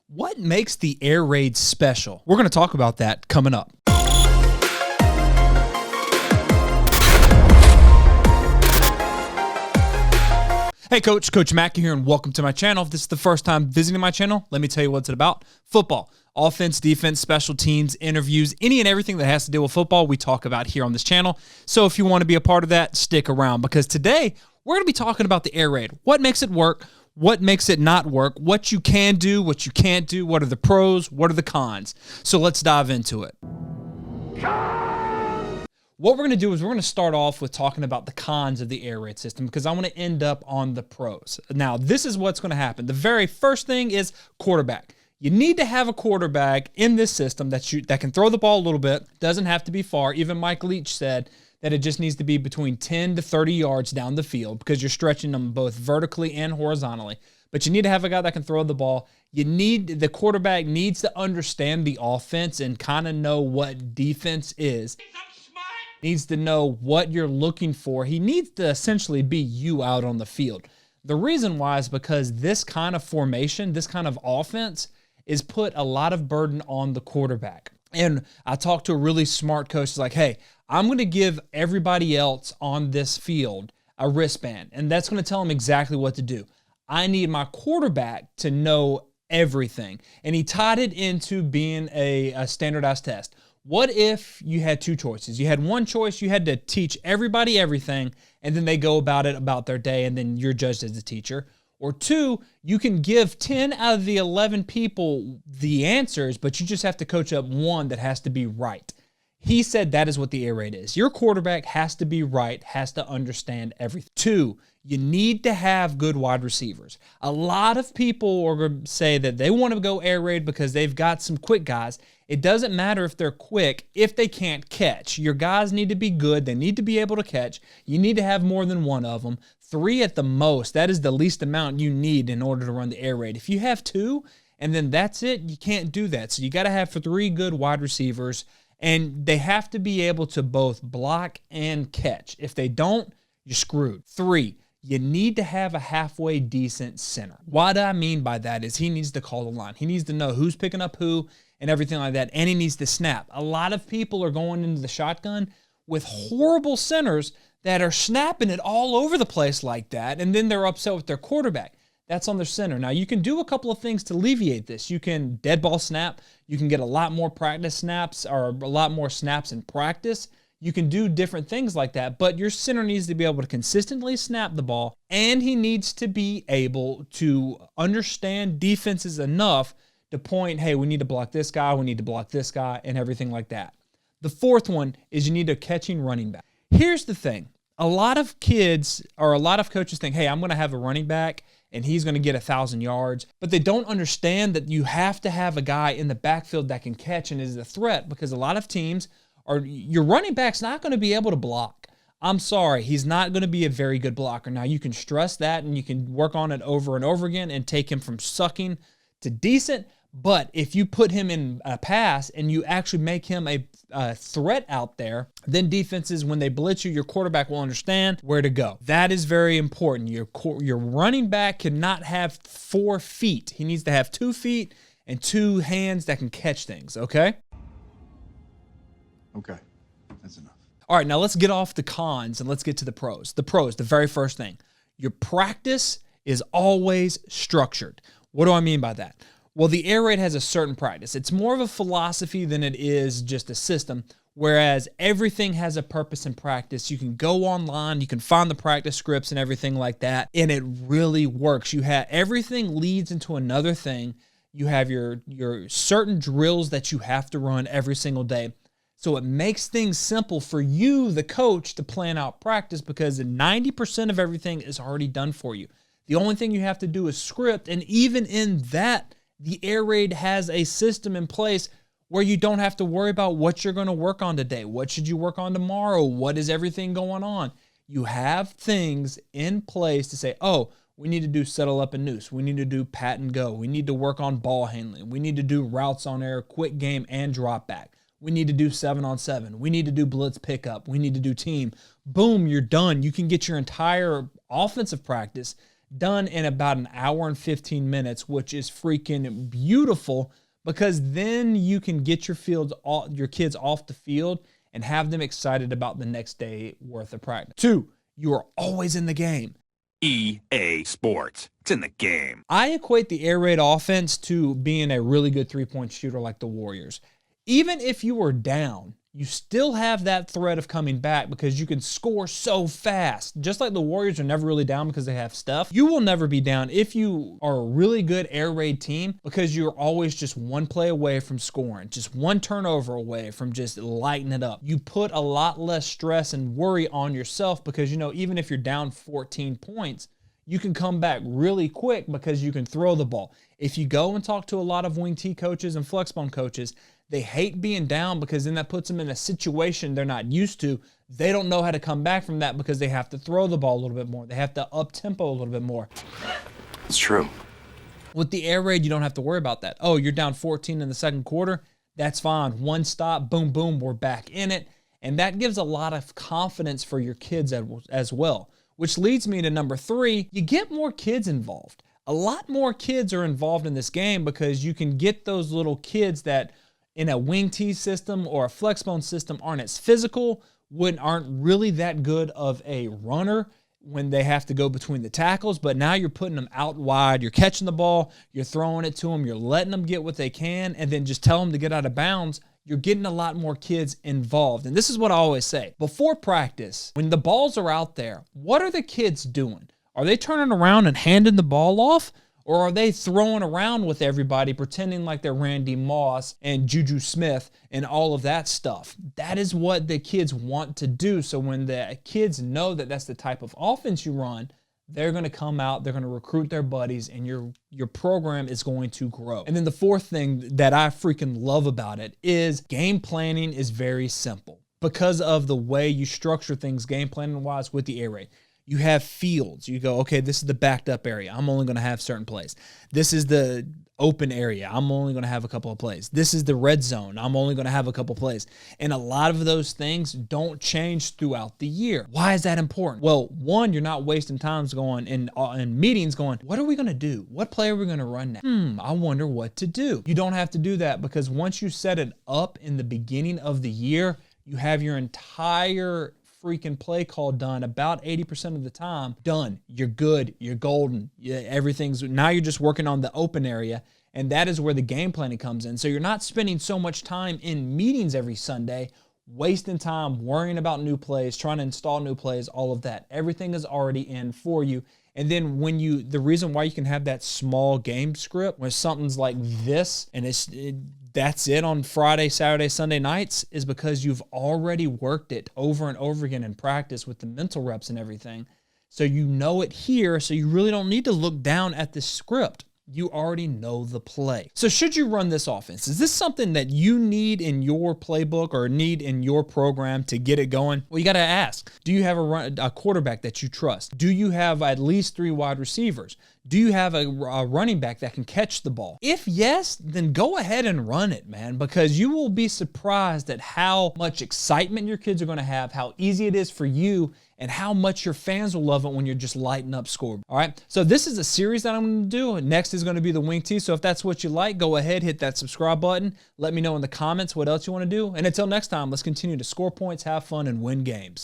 What makes the air raid special? We're going to talk about that coming up. Hey Coach McKie here, and welcome to my channel. If this is the first time visiting my channel, let me tell you what it's about. Football, offense, defense, special teams, interviews, any and everything that has to deal with football we talk about here on this channel. So if you want to be a part of that, stick around, because today we're going to be talking about the air raid. What makes it work? What makes it not work? What you can do, what you can't do, what are the pros, what are the cons? So let's dive into it. What we're going to do is we're going to start off with talking about the cons of the air raid system, because I want to end up on the pros. Now, this is what's going to happen. The very first thing is quarterback. You need to have a quarterback in this system that can throw the ball a little bit, doesn't have to be far. Even Mike Leach said that it just needs to be between 10 to 30 yards down the field, because you're stretching them both vertically and horizontally. But you need to have a guy that can throw the ball. The quarterback needs to understand the offense and kind of know what defense is. Needs to know what you're looking for. He needs to essentially be you out on the field. The reason why is because this kind of formation, this kind of offense, is put a lot of burden on the quarterback. And I talked to a really smart coach. He's like, hey, I'm going to give everybody else on this field a wristband, and that's going to tell them exactly what to do. I need my quarterback to know everything. And he tied it into being a standardized test. What if you had two choices? You had one choice, you had to teach everybody everything, and then they go about their day, and then you're judged as the teacher. Or two, you can give 10 out of the 11 people the answers, but you just have to coach up one that has to be right. He said that is what the air raid is. Your quarterback has to be right, has to understand everything. Two, you need to have good wide receivers. A lot of people are going to say that they want to go air raid because they've got some quick guys. It doesn't matter if they're quick if they can't catch. Your guys need to be good. They need to be able to catch. You need to have more than one of them. 3 at the most. That is the least amount you need in order to run the air raid. If you have 2 and then that's it, you can't do that. So you got to have 3 good wide receivers, and they have to be able to both block and catch. If they don't, you're screwed. 3, you need to have a halfway decent center. What I mean by that is he needs to call the line. He needs to know who's picking up who and everything like that, and he needs to snap. A lot of people are going into the shotgun with horrible centers that are snapping it all over the place like that, and then they're upset with their quarterback. That's on their center. Now, you can do a couple of things to alleviate this. You can dead ball snap. You can get a lot more practice snaps, or a lot more snaps in practice. You can do different things like that, but your center needs to be able to consistently snap the ball, and he needs to be able to understand defenses enough to point, hey, we need to block this guy, we need to block this guy, and everything like that. The fourth one is you need a catching running back. Here's the thing. A lot of kids or a lot of coaches think, hey, I'm going to have a running back and he's going to get 1,000 yards. But they don't understand that you have to have a guy in the backfield that can catch and is a threat, because a lot of teams your running back's not going to be able to block. I'm sorry, he's not going to be a very good blocker. Now, you can stress that and you can work on it over and over again and take him from sucking to decent. But if you put him in a pass and you actually make him a threat out there, then defenses, when they blitz you, your quarterback will understand where to go. That is very important. Your running back cannot have 4 feet. He needs to have 2 feet and 2 hands that can catch things, okay? Okay, that's enough. All right, now let's get off the cons and let's get to the pros. The pros, the very first thing. Your practice is always structured. What do I mean by that? Well, the air raid has a certain practice. It's more of a philosophy than it is just a system, whereas everything has a purpose in practice. You can go online, you can find the practice scripts and everything like that, and it really works. Everything leads into another thing. You have your certain drills that you have to run every single day. So it makes things simple for you, the coach, to plan out practice, because 90% of everything is already done for you. The only thing you have to do is script, and even in that, the air raid has a system in place where you don't have to worry about what you're going to work on today. What should you work on tomorrow? What is everything going on? You have things in place to say, oh, we need to do settle up and noose. We need to do pat and go. We need to work on ball handling. We need to do routes on air, quick game, and drop back. We need to do 7-on-7. We need to do blitz pickup. We need to do team. Boom, you're done. You can get your entire offensive practice done in about an hour and 15 minutes, which is freaking beautiful because then you can get your kids off the field and have them excited about the next day worth of practice. 2, you are always in the game. EA Sports. It's in the game. I equate the air raid offense to being a really good three-point shooter like the Warriors. Even if you were down, you still have that threat of coming back because you can score so fast. Just like the Warriors are never really down because they have Steph, you will never be down if you are a really good air raid team because you're always just one play away from scoring, just one turnover away from just lighting it up. You put a lot less stress and worry on yourself because, even if you're down 14 points, you can come back really quick because you can throw the ball. If you go and talk to a lot of wing T coaches and flexbone coaches, they hate being down because then that puts them in a situation they're not used to. They don't know how to come back from that because they have to throw the ball a little bit more. They have to up-tempo a little bit more. It's true. With the air raid, you don't have to worry about that. Oh, you're down 14 in the second quarter. That's fine. One stop, boom, boom, we're back in it. And that gives a lot of confidence for your kids as well, which leads me to number 3. You get more kids involved. A lot more kids are involved in this game because you can get those little kids that in a wing T system or a flexbone system aren't as physical, aren't really that good of a runner when they have to go between the tackles, but now you're putting them out wide, you're catching the ball, you're throwing it to them, you're letting them get what they can, and then just tell them to get out of bounds. You're getting a lot more kids involved. And this is what I always say. Before practice, when the balls are out there, what are the kids doing? Are they turning around and handing the ball off? Or are they throwing around with everybody, pretending like they're Randy Moss and Juju Smith and all of that stuff? That is what the kids want to do. So when the kids know that that's the type of offense you run, they're going to come out, they're going to recruit their buddies, and your program is going to grow. And then the 4th thing that I freaking love about it is game planning is very simple because of the way you structure things game planning-wise with the air raid. You have fields. You go, okay, this is the backed up area. I'm only going to have certain plays. This is the open area. I'm only going to have a couple of plays. This is the red zone. I'm only going to have a couple of plays. And a lot of those things don't change throughout the year. Why is that important? Well, 1, you're not wasting time going in meetings going, what are we going to do? What play are we going to run now? I wonder what to do. You don't have to do that because once you set it up in the beginning of the year, you have your entire freaking play call done about 80% of the time. Done. You're good. You're golden. Now you're just working on the open area, and that is where the game planning comes in. So you're not spending so much time in meetings every Sunday, wasting time worrying about new plays, trying to install new plays, all of that. Everything is already in for you. And then the reason why you can have that small game script when something's like this and that's it on Friday, Saturday, Sunday nights is because you've already worked it over and over again in practice with the mental reps and everything. So you know it here, so you really don't need to look down at the script. You already know the play. So should you run this offense? Is this something that you need in your playbook or need in your program to get it going? Well, you got to ask, do you have a quarterback that you trust? Do you have at least 3 wide receivers? Do you have a running back that can catch the ball? If yes, then go ahead and run it, man, because you will be surprised at how much excitement your kids are going to have, how easy it is for you, and how much your fans will love it when you're just lighting up score. All right, so this is a series that I'm going to do. Next is going to be the wing T. So if that's what you like, go ahead, hit that subscribe button. Let me know in the comments what else you want to do. And until next time, let's continue to score points, have fun, and win games.